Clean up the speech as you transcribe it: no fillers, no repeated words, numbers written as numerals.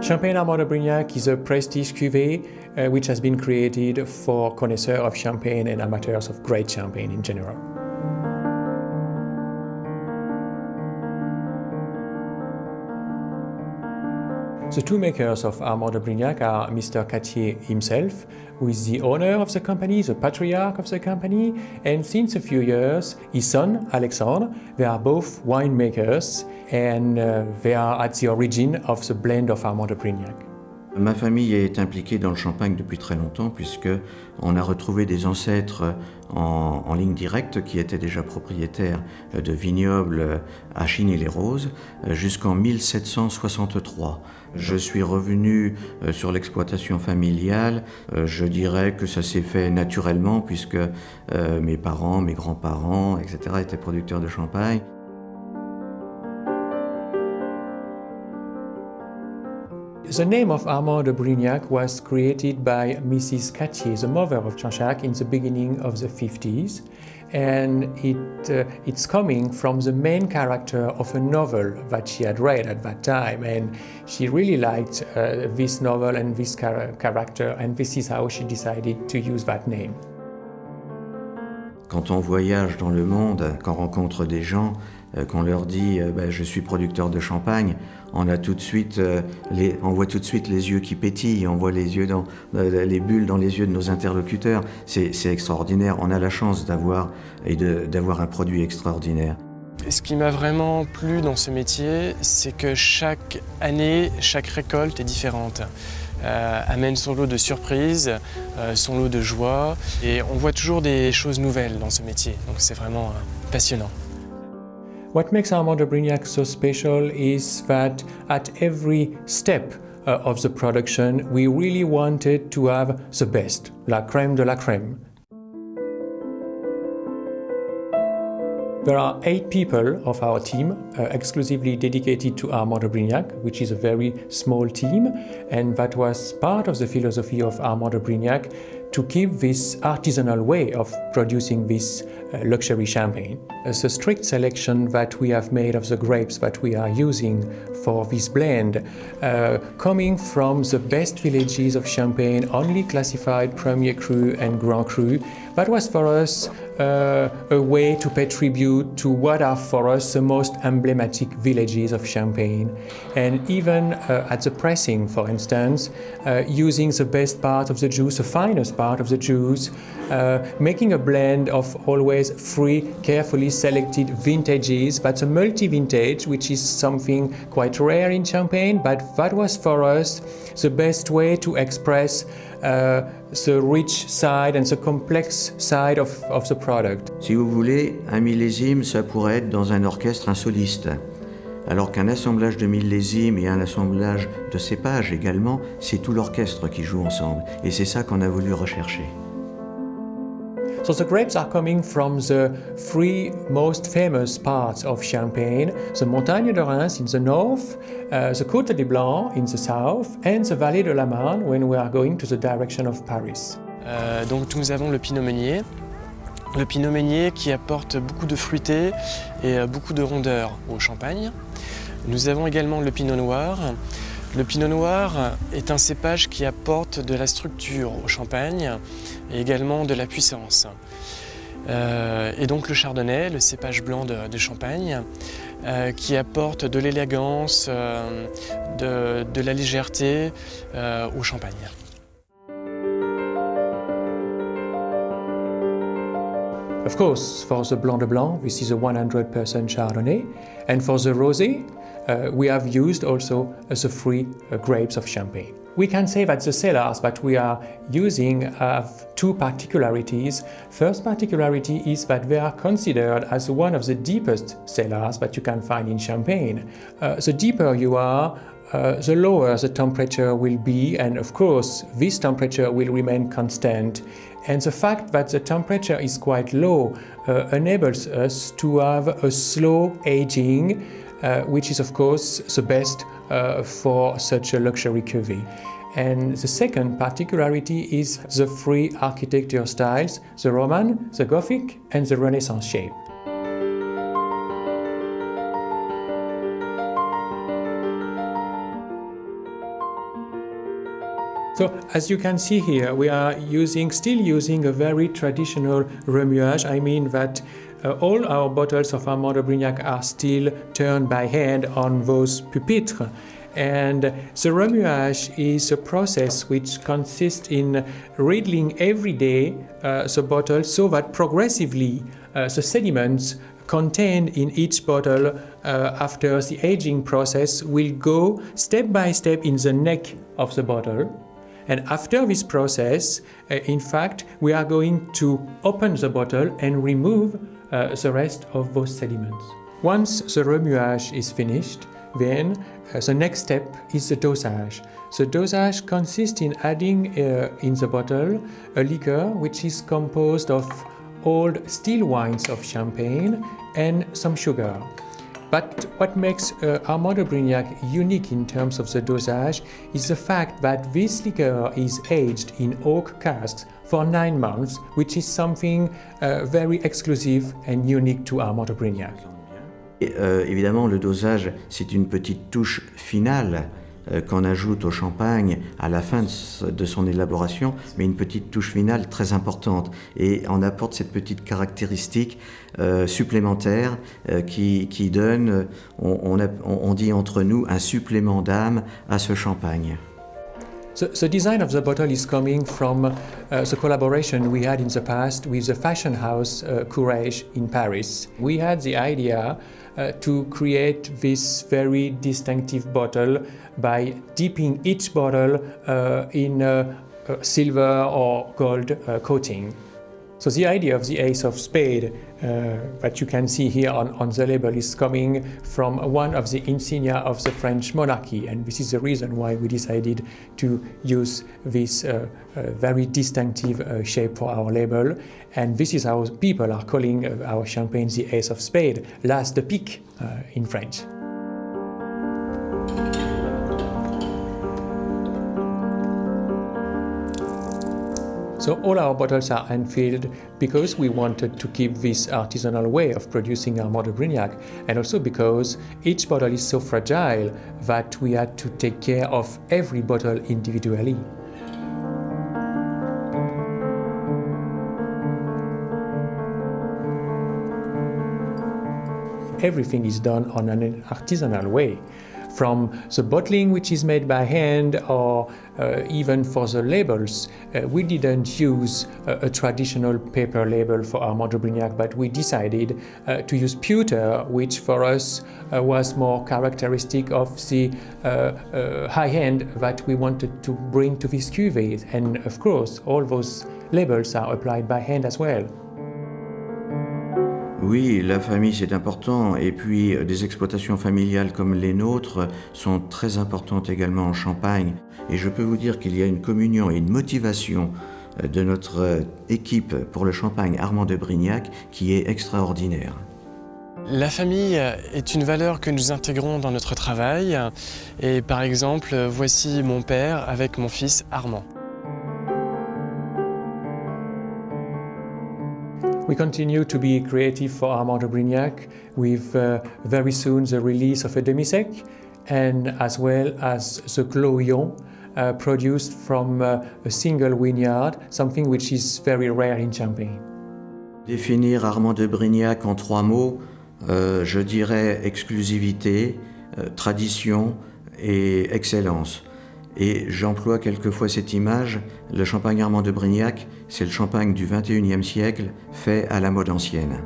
Champagne Armand de Brignac is a prestige cuvée which has been created for connoisseurs of champagne and amateurs of great champagne in general. The two makers of Armand de Brignac are Mr. Cattier himself, who is the owner of the company, the patriarch of the company, and since a few years, his son, Alexandre. They are both winemakers and they are at the origin of the blend of Armand de Brignac. Ma famille est impliquée dans le champagne depuis très longtemps puisqu'on a retrouvé des ancêtres en ligne directe qui étaient déjà propriétaires de vignobles à Chigny-les-Roses jusqu'en 1763. Je suis revenu sur l'exploitation familiale. Je dirais que ça s'est fait naturellement puisque mes parents, mes grands-parents, etc. étaient producteurs de champagne. The name of Armand de Brignac was created by Mrs. Cattier, the mother of Jean-Jacques, in the beginning of the 50s, and it's coming from the main character of a novel that she had read at that time, and she really liked this novel and this character, and this is how she decided to use that name. Quand on voyage dans le monde, qu'on rencontre des gens, qu'on leur dit je suis producteur de champagne, on voit tout de suite les yeux qui pétillent, on voit les bulles dans les yeux de nos interlocuteurs. C'est extraordinaire, on a la chance d'avoir un produit extraordinaire. Ce qui m'a vraiment plu dans ce métier, c'est que chaque année, chaque récolte est différente. Amène son lot de surprises, son lot de joie, et on voit toujours des choses nouvelles dans ce métier, donc c'est vraiment passionnant. What makes Armand de Brignac so special is that at every step of the production, we really wanted to have the best, la crème de la crème. There are 8 people of our team exclusively dedicated to Armand de Brignac, which is a very small team, and that was part of the philosophy of Armand de Brignac to keep this artisanal way of producing this luxury champagne. It's a strict selection that we have made of the grapes that we are using for this blend, coming from the best villages of Champagne, only classified Premier Cru and Grand Cru. That was for us a way to pay tribute to what are for us the most emblematic villages of Champagne. And even at the pressing, for instance, using the best part of the juice, the finest part of the juice, making a blend of always 3 carefully selected vintages. That's a multi-vintage, which is something quite rare in Champagne, but that was for us the best way to express the rich side and the complex side of the product. Si vous voulez, un millésime, ça pourrait être dans un orchestre un soliste. Alors qu'un assemblage de millésimes et un assemblage de cépages également, c'est tout l'orchestre qui joue ensemble. Et c'est ça qu'on a voulu rechercher. So the grapes are coming from the 3 most famous parts of Champagne, the Montagne de Reims in the north, the Côte des Blancs in the south, and the Vallée de la Marne when we are going to the direction of Paris. Donc nous avons le Pinot Meunier. Le Pinot Meunier qui apporte beaucoup de fruité et beaucoup de rondeur au champagne. Nous avons également le Pinot Noir. Le Pinot Noir est un cépage qui apporte de la structure au champagne et également de la puissance. Et donc le Chardonnay, le cépage blanc de Champagne, qui apporte de l'élégance, de la légèreté au champagne. Of course, for the Blanc de Blanc, this is a 100% Chardonnay, and for the Rosé, we have used also the 3 grapes of Champagne. We can say that the cellars that we are using have 2 particularities. First particularity is that they are considered as one of the deepest cellars that you can find in Champagne. The deeper you are, the lower the temperature will be, and of course this temperature will remain constant. And the fact that the temperature is quite low enables us to have a slow aging, which is of course the best for such a luxury cuvée. And the second particularity is the 3 architecture styles, the Roman, the Gothic and the Renaissance shape. So, as you can see here, we are still using a very traditional remuage. I mean that all our bottles of Armand de Brignac are still turned by hand on those pupitres. And the remuage is a process which consists in riddling every day the bottle so that progressively the sediments contained in each bottle after the aging process will go step by step in the neck of the bottle. And after this process, in fact, we are going to open the bottle and remove the rest of those sediments. Once the remuage is finished, then the next step is the dosage. The dosage consists in adding in the bottle a liquor which is composed of old still wines of Champagne and some sugar. But what makes Armand de Brignac unique in terms of the dosage is the fact that this liquor is aged in oak casks for 9 months, which is something very exclusive and unique to Armand de Brignac. Évidemment, le dosage, c'est une petite touche finale qu'on ajoute au champagne à la fin de son élaboration, mais une petite touche finale très importante. Et on apporte cette petite caractéristique supplémentaire qui donne, on dit entre nous, un supplément d'âme à ce champagne. The design of the bottle is coming from the collaboration we had in the past with the fashion house Courage in Paris. We had the idea to create this very distinctive bottle by dipping each bottle in a silver or gold coating. So the idea of the ace of spade that you can see here on the label is coming from one of the insignia of the French monarchy, and this is the reason why we decided to use this very distinctive shape for our label, and this is how people are calling our champagne the ace of spade, l'as de pique in French. So all our bottles are hand-filled because we wanted to keep this artisanal way of producing Armand de Brignac, and also because each bottle is so fragile that we had to take care of every bottle individually. Everything is done on an artisanal way. From the bottling, which is made by hand, or even for the labels, we didn't use a traditional paper label for Armand de Brignac, but we decided to use pewter, which for us was more characteristic of the high end that we wanted to bring to this cuvée. And of course, all those labels are applied by hand as well. Oui, la famille c'est important, et puis des exploitations familiales comme les nôtres sont très importantes également en Champagne. Et je peux vous dire qu'il y a une communion et une motivation de notre équipe pour le Champagne Armand de Brignac qui est extraordinaire. La famille est une valeur que nous intégrons dans notre travail. Et par exemple, voici mon père avec mon fils Armand. We continue to be creative for Armand de Brignac with very soon the release of a demi-sec, and as well as the Cloyon produced from a single vineyard, something which is very rare in Champagne. Définir Armand de Brignac en 3 mots, je dirais exclusivité, tradition et excellence. Et j'emploie quelquefois cette image, le champagne Armand de Brignac, c'est le champagne du XXIe siècle fait à la mode ancienne.